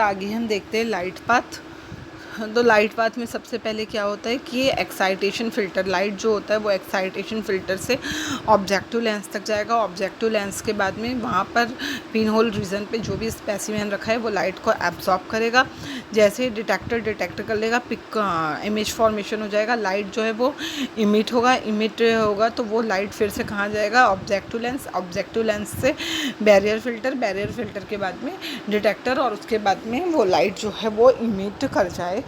आगे हम देखते हैं लाइट पाथ। तो लाइट पाथ में सबसे पहले क्या होता है कि ये एक्साइटेशन फ़िल्टर, लाइट जो होता है वो एक्साइटेशन फ़िल्टर से ऑब्जेक्टिव लेंस तक जाएगा। ऑब्जेक्टिव लेंस के बाद में वहाँ पर पिन होल रीजन पे जो भी स्पेसिमेन रखा है वो लाइट को एब्जॉर्ब करेगा। जैसे डिटेक्टर डिटेक्ट कर लेगा, पिक इमेज फॉर्मेशन हो जाएगा, लाइट जो है वो इमिट होगा तो वो लाइट फिर से कहाँ जाएगा, ऑब्जेक्टिव लेंस, ऑब्जेक्टिव लेंस से बैरियर फ़िल्टर के बाद में डिटेक्टर, और उसके बाद में वो लाइट जो है वो इमिट कर जाएगा।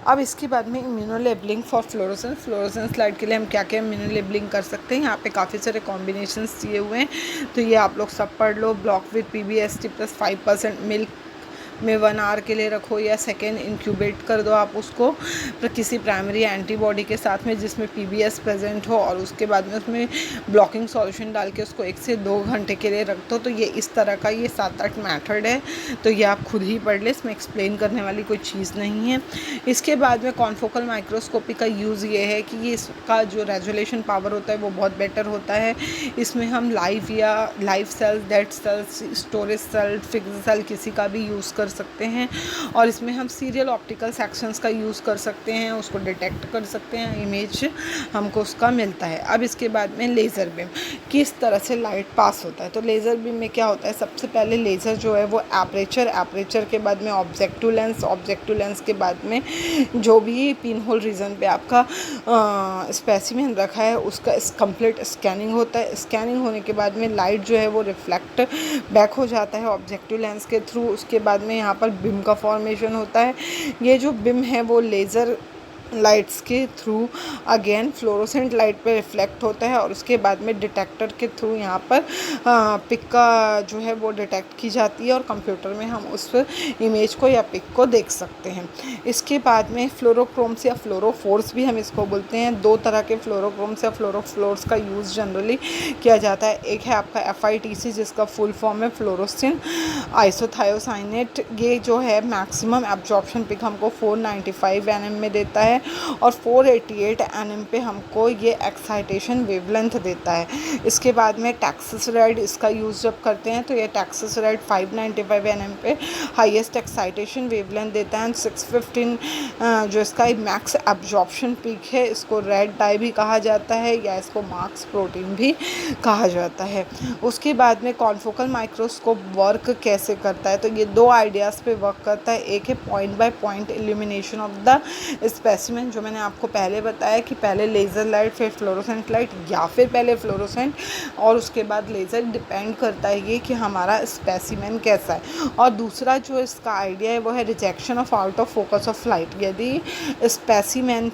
अब इसके बाद में immuno labelling for fluorescence light के लिए हम क्या क्या इम्यूनो लेबलिंग कर सकते हैं। यहाँ पे काफ़ी सारे कॉम्बिनेशंस दिए हुए हैं, तो ये आप लोग सब पढ़ लो। Block with PBST plus 5% milk में 1 आवर के लिए रखो, या सेकेंड इंक्यूबेट कर दो आप उसको किसी प्राइमरी एंटीबॉडी के साथ में जिसमें PBS प्रेजेंट हो, और उसके बाद में उसमें ब्लॉकिंग सॉल्यूशन डाल के उसको 1 से 2 घंटे के लिए रख दो। तो ये इस तरह का ये 7-8 मेथड है, तो ये आप खुद ही पढ़ ले, इसमें एक्सप्लेन करने वाली कोई चीज़ नहीं है। इसके बाद में कॉन्फोकल माइक्रोस्कोपी का यूज़ ये है कि ये इसका जो रेजोल्यूशन पावर होता है वो बहुत बेटर होता है। इसमें हम live cells, dead cells, storage cell, fixed cell किसी का भी यूज़ कर सकते हैं, और इसमें हम सीरियल ऑप्टिकल सेक्शंस का यूज़ कर सकते हैं, उसको डिटेक्ट कर सकते हैं, इमेज हमको उसका मिलता है। अब इसके बाद में लेज़र बीम, किस तरह से लाइट पास होता है। तो लेज़र बीम में क्या होता है, सबसे पहले लेज़र जो है वो एपरेचर के बाद में ऑब्जेक्टिव लेंस के बाद में जो भी पिन होल रीजन पे आपका स्पेसिमेन रखा है उसका कंप्लीट स्कैनिंग होता है। स्कैनिंग होने के बाद में लाइट जो है वो रिफ्लेक्ट बैक हो जाता है ऑब्जेक्टिव लेंस के थ्रू। उसके बाद में यहाँ पर बिम का फॉर्मेशन होता है। ये जो बिम है वो लेज़र लाइट्स के थ्रू अगेन फ्लोरोसेंट लाइट पे रिफ्लेक्ट होता है, और उसके बाद में डिटेक्टर के थ्रू यहाँ पर पिक का जो है वो डिटेक्ट की जाती है, और कंप्यूटर में हम उस इमेज को या पिक को देख सकते हैं। इसके बाद में फ्लोरोक्रोम्स या फ्लोरोफोर्स भी हम इसको बोलते हैं। 2 तरह के फ्लोरोक्रोम्स या फ्लोरोफ्लोर्स का यूज़ जनरली किया जाता है। एक है आपका FITC जिसका फुल फॉर्म है फ्लोरोसिन आइसोथायोसाइनेट। ये जो है मैक्सिमम एब्जॉर्प्शन पिक हमको 495 nm में देता है, और 488 nm पे हमको ये एक्साइटेशन वेवलेंथ देता है। इसके बाद में टैक्सेसराइड, इसका यूज़ जब करते हैं तो ये टैक्सेसराइड 595 nm पे हाईएस्ट एक्साइटेशन वेवलेंथ देता है। 615 जो इसका मैक्स एब्जॉर्प्शन पीक है, इसको रेड डाई भी कहा जाता है, या इसको मार्क्स प्रोटीन भी कहा जाता है। उसके बाद में कॉन्फोकल माइक्रोस्कोप वर्क कैसे करता है, तो ये 2 आइडियाज़ पे वर्क करता है। एक है point by point illumination of the specimen, जो मैंने आपको पहले बताया कि पहले लेज़र लाइट फिर फ्लोरोसेंट लाइट, या फिर पहले फ्लोरोसेंट और उसके बाद लेज़र, डिपेंड करता है ये कि हमारा स्पेसिमेन कैसा है। और दूसरा जो इसका आइडिया है वो है rejection of out of focus of light. यदि स्पेसिमेन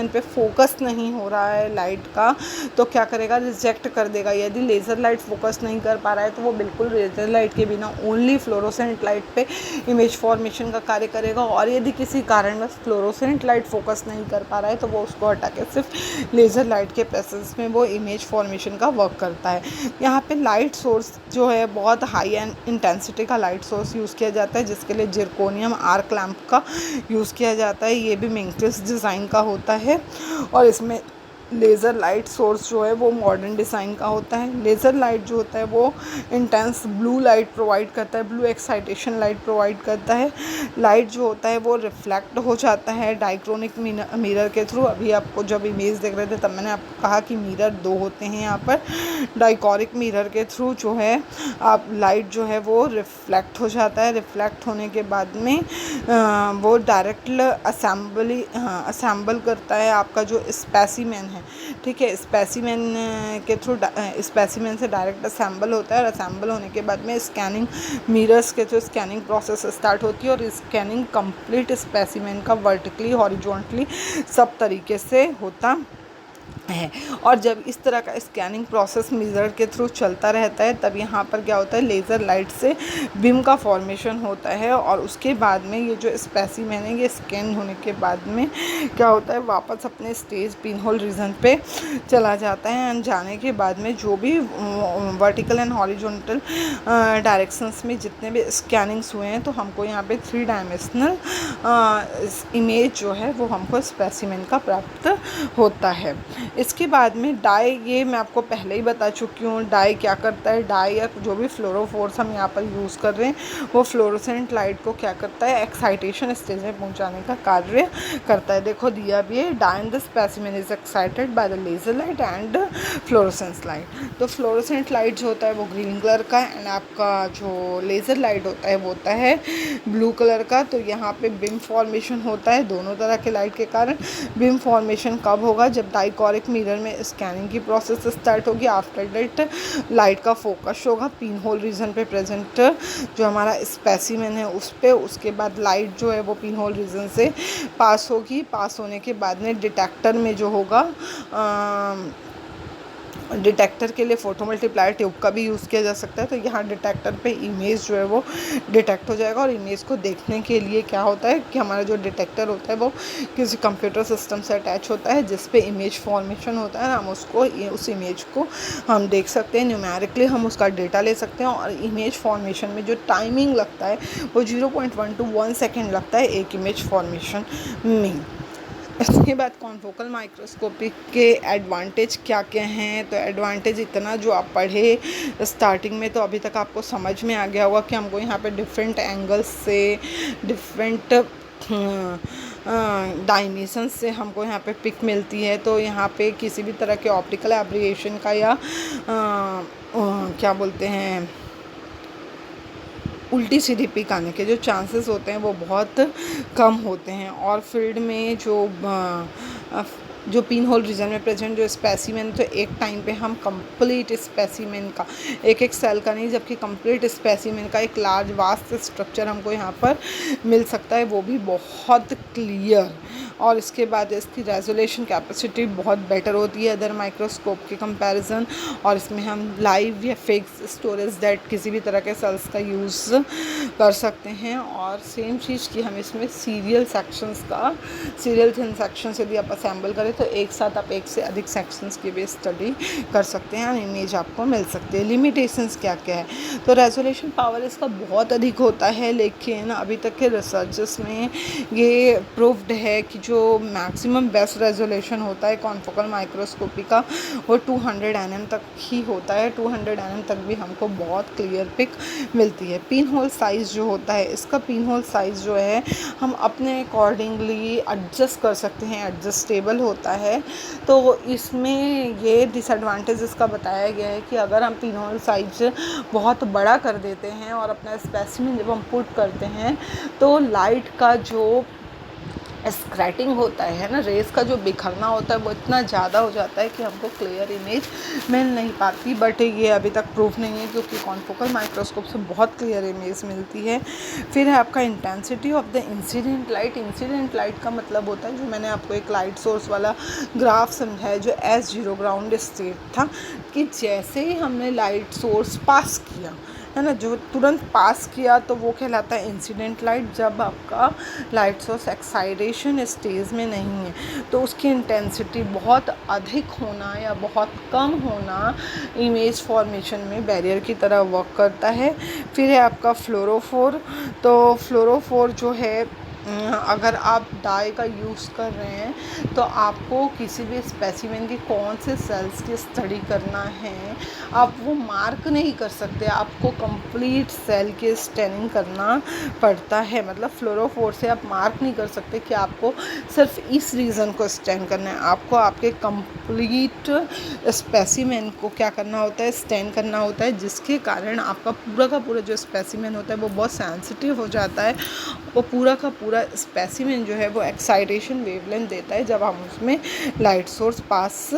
पे फोकस नहीं हो रहा है लाइट का तो क्या करेगा, रिजेक्ट कर देगा। यदि लेज़र लाइट फोकस नहीं कर पा रहा है तो वो बिल्कुल लेज़र लाइट के बिना ओनली फ्लोरोसेंट लाइट पे इमेज फॉर्मेशन का कार्य करेगा, और यदि किसी कारण फ्लोरोसेंट लाइट फोकस नहीं कर पा रहा है तो वो उसको हटा के सिर्फ लेज़र लाइट के प्रेजेंस में वो इमेज फॉर्मेशन का वर्क करता है। यहाँ पे लाइट सोर्स जो है बहुत हाई एंड इंटेंसिटी का लाइट सोर्स यूज़ किया जाता है, जिसके लिए जिरकोनियम आर्क लैम्प का यूज़ किया जाता है। ये भी मिंकटिस डिज़ाइन का होता है, और इसमें लेज़र लाइट सोर्स जो है वो मॉडर्न डिज़ाइन का होता है। लेज़र लाइट जो होता है वो इंटेंस ब्लू लाइट प्रोवाइड करता है, ब्लू एक्साइटेशन लाइट प्रोवाइड करता है। लाइट जो होता है वो रिफ्लेक्ट हो जाता है डाइक्रोनिक मिरर के थ्रू। अभी आपको जब इमेज देख रहे थे तब मैंने आपको कहा कि मिरर 2 होते हैं यहाँ पर। डाइकोरिक मिरर के थ्रू जो है आप लाइट जो है वो रिफ्लेक्ट हो जाता है। रिफ्लेक्ट होने के बाद में वो डायरेक्ट असेंबल करता है आपका जो स्पेसिमेन है, ठीक है। स्पेसिमेन के थ्रू स्पेसिमेन से डायरेक्ट असेंबल होता है, और असेंबल होने के बाद में स्कैनिंग मिरर्स के थ्रू स्कैनिंग प्रोसेस स्टार्ट होती है, और स्कैनिंग कंप्लीट स्पेसिमेन का वर्टिकली हॉरिजॉन्टली सब तरीके से होता है। और जब इस तरह का स्कैनिंग प्रोसेस मिरर के थ्रू चलता रहता है तब यहाँ पर क्या होता है, लेज़र लाइट से बीम का फॉर्मेशन होता है, और उसके बाद में ये जो स्पेसिमेन है ये स्कैन होने के बाद में क्या होता है, वापस अपने स्टेज पिन होल रीजन पे चला जाता है। एंड जाने के बाद में जो भी वर्टिकल एंड हॉरिजॉन्टल डायरेक्शंस में जितने भी स्कैनिंग्स हुए हैं तो हमको यहाँ पे 3 डायमेंशनल इमेज जो है वो हमको स्पेसिमेन का प्राप्त होता है। इसके बाद में डाई, ये मैं आपको पहले ही बता चुकी हूँ डाई क्या करता है। डाई या जो भी फ्लोरोफोर्स हम यहाँ पर यूज़ कर रहे हैं वो फ्लोरोसेंट लाइट को क्या करता है, एक्साइटेशन स्टेज में पहुँचाने का कार्य करता है। देखो दिया भी है, dye in the specimen is excited by the laser light and fluorescence light. तो फ्लोरोसेंट लाइट जो होता है वो ग्रीन कलर का, एंड आपका जो लेज़र लाइट होता है वो होता है ब्लू कलर का। तो यहाँ पे बीम फॉर्मेशन होता है दोनों तरह के लाइट के कारण। बीम फॉर्मेशन कब होगा, जब डाइकोरिक मिरर में स्कैनिंग की प्रोसेस स्टार्ट होगी। आफ्टर दैट लाइट का फोकस होगा पिन होल रीजन पे प्रेजेंट जो हमारा स्पेसिमेन है उस पे। उसके बाद लाइट जो है वो पिन होल रीजन से पास होगी। पास होने के बाद में डिटेक्टर में जो होगा, डिटेक्टर के लिए फोटो मल्टीप्लायर ट्यूब का भी यूज़ किया जा सकता है। तो यहाँ डिटेक्टर पे इमेज जो है वो डिटेक्ट हो जाएगा, और इमेज को देखने के लिए क्या होता है कि हमारा जो डिटेक्टर होता है वो किसी कंप्यूटर सिस्टम से अटैच होता है जिस पे इमेज फॉर्मेशन होता है। हम उसको उस इमेज को हम देख सकते हैं, न्यूमेरिकली हम उसका डेटा ले सकते हैं। और इमेज फॉर्मेशन में जो टाइमिंग लगता है वो 0.1 to 1 सेकेंड लगता है एक इमेज फॉर्मेशन में। इसके बाद कॉन्फोकल माइक्रोस्कोपी के एडवांटेज क्या क्या हैं। तो एडवांटेज इतना जो आप पढ़े स्टार्टिंग में, तो अभी तक आपको समझ में आ गया होगा कि हमको यहाँ पे डिफरेंट एंगल्स से, डिफरेंट डायमेंशन से हमको यहाँ पे पिक मिलती है। तो यहाँ पे किसी भी तरह के ऑप्टिकल एब्रिएशन का या क्या बोलते हैं उल्टी सीधी पिक आने के जो चांसेस होते हैं वो बहुत कम होते हैं। और फील्ड में जो पिन होल रीजन में प्रेजेंट जो स्पेसिमेन, तो एक टाइम पे हम कंप्लीट स्पेसिमेन का, एक एक सेल का नहीं जबकि कंप्लीट स्पेसिमेन का एक लार्ज वास्ट स्ट्रक्चर हमको यहाँ पर मिल सकता है, वो भी बहुत क्लियर। और इसके बाद इसकी रेजोल्यूशन कैपेसिटी बहुत बेटर होती है अदर माइक्रोस्कोप के कंपैरिजन। और इसमें हम लाइव या फिक्स स्टोरेज दैट किसी भी तरह के सेल्स का यूज़ कर सकते हैं। और सेम चीज़ की हम इसमें सीरियल सेक्शंस का, सीरियल थिन सेक्शंस यदि आप असेंबल करें तो एक साथ आप एक से अधिक सेक्शंस की भी स्टडी कर सकते हैं, इमेज आपको मिल सकती है। लिमिटेशंस क्या क्या है, तो रेजोल्यूशन पावर इसका बहुत अधिक होता है, लेकिन अभी तक के रिसर्चेस में ये प्रूव्ड है कि जो मैक्सिमम बेस्ट रेजोल्यूशन होता है कॉन्फोकल माइक्रोस्कोपी का वो 200 nm तक ही होता है। 200 nm तक भी हमको बहुत क्लियर पिक मिलती है। पिन होल साइज़ जो होता है, इसका पिन होल साइज़ जो है हम अपने अकॉर्डिंगली एडजस्ट कर सकते हैं, एडजस्टेबल होता है। तो इसमें ये डिसएडवांटेज इसका बताया गया है कि अगर हम पिन होल साइज बहुत बड़ा कर देते हैं और अपना स्पेसिमेन जब हम पुट करते हैं तो लाइट का जो स्क्रैटिंग होता है ना, रेस का जो बिखरना होता है वो इतना ज़्यादा हो जाता है कि हमको क्लियर इमेज मिल नहीं पाती। बट ये अभी तक प्रूफ नहीं है क्योंकि कॉन्फोकल माइक्रोस्कोप से बहुत क्लियर इमेज मिलती है। फिर है आपका intensity of the incident light. Incident light का मतलब होता है जो मैंने आपको एक लाइट सोर्स वाला ग्राफ समझाया जो S0 ग्राउंड स्टेट था, कि जैसे ही हमने लाइट सोर्स पास किया है ना, जो तुरंत पास किया तो वो कहलाता है इंसिडेंट लाइट। जब आपका लाइट सोर्स एक्साइटेशन स्टेज में नहीं है तो उसकी इंटेंसिटी बहुत अधिक होना या बहुत कम होना इमेज फॉर्मेशन में बैरियर की तरह वर्क करता है। फिर है आपका फ्लोरोफोर। तो फ्लोरोफोर जो है, अगर आप डाई का यूज़ कर रहे हैं तो आपको किसी भी स्पेसिमेन की कौन से सेल्स की स्टडी करना है आप वो मार्क नहीं कर सकते, आपको कंप्लीट सेल की स्टैनिंग करना पड़ता है। मतलब फ्लोरोफोर से आप मार्क नहीं कर सकते कि आपको सिर्फ इस रीज़न को स्टैन करना है, आपको आपके कंप्लीट स्पेसिमेन को क्या करना होता है, स्टैन करना होता है, जिसके कारण आपका पूरा का पूरा जो स्पेसिमेन होता है वो बहुत सेंसिटिव हो जाता है। वो पूरा का पूरा स्पेसिमेन जो है वो एक्साइटेशन वेवलेंथ देता है जब हम उसमें लाइट सोर्स पास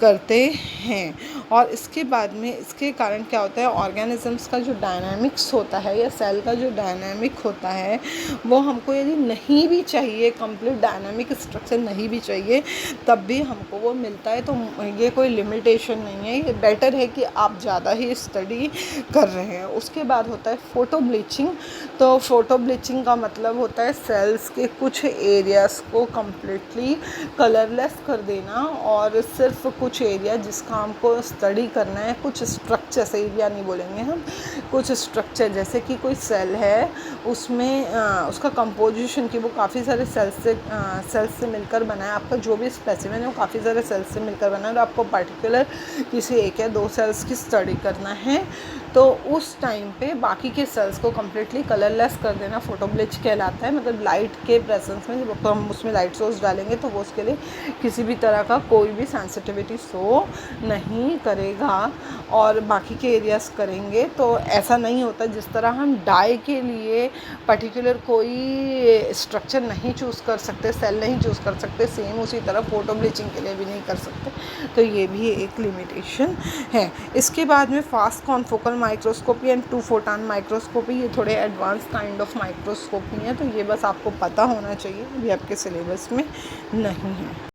करते हैं। और इसके बाद में इसके कारण क्या होता है, ऑर्गेनिजम्स का जो डायनामिक्स होता है या सेल का जो डायनामिक होता है वो हमको यदि नहीं भी चाहिए, कंप्लीट डायनामिक स्ट्रक्चर नहीं भी चाहिए तब भी हमको वो मिलता है। तो ये कोई लिमिटेशन नहीं है, ये बेटर है कि आप ज़्यादा ही स्टडी कर रहे हैं। उसके बाद होता है फ़ोटो ब्लीचिंग। तो फ़ोटो ब्लीचिंग का मतलब होता है सेल्स के कुछ एरियाज़ को कम्प्लीटली कलरलेस कर देना और सिर्फ कुछ एरिया जिसका हमको स्टडी करना है, कुछ स्ट्रक्चर, एरिया नहीं बोलेंगे हम, कुछ स्ट्रक्चर जैसे कि कोई सेल है उसमें उसका कंपोजिशन की वो काफ़ी सारे सेल्स से मिलकर बना है। आपका जो भी स्पेसिमेन है वो काफ़ी सारे सेल्स से मिलकर बना है, और आपको पर्टिकुलर किसी एक या दो सेल्स की स्टडी करना है तो उस टाइम पे बाकी के सेल्स को कम्प्लीटली कलरलेस कर देना फोटो ब्लिच कहलाता है। मतलब लाइट के प्रेजेंस में जब हम उसमें लाइट सोर्स डालेंगे तो वो उसके लिए किसी भी तरह का कोई भी सेंसिटिविटी शो नहीं करेगा, और बाकी के एरियाज करेंगे। तो ऐसा नहीं होता, जिस तरह हम डाई के लिए पर्टिकुलर कोई स्ट्रक्चर नहीं चूज़ कर सकते, सेल नहीं चूज़ कर सकते, सेम उसी तरह फ़ोटो ब्लीचिंग के लिए भी नहीं कर सकते। तो ये भी एक लिमिटेशन है। इसके बाद में fast confocal microscopy and 2 photon microscopy, ये थोड़े एडवांस काइंड ऑफ माइक्रोस्कोपी हैं, तो ये बस आपको पता होना चाहिए, अभी आपके सिलेबस में नहीं है।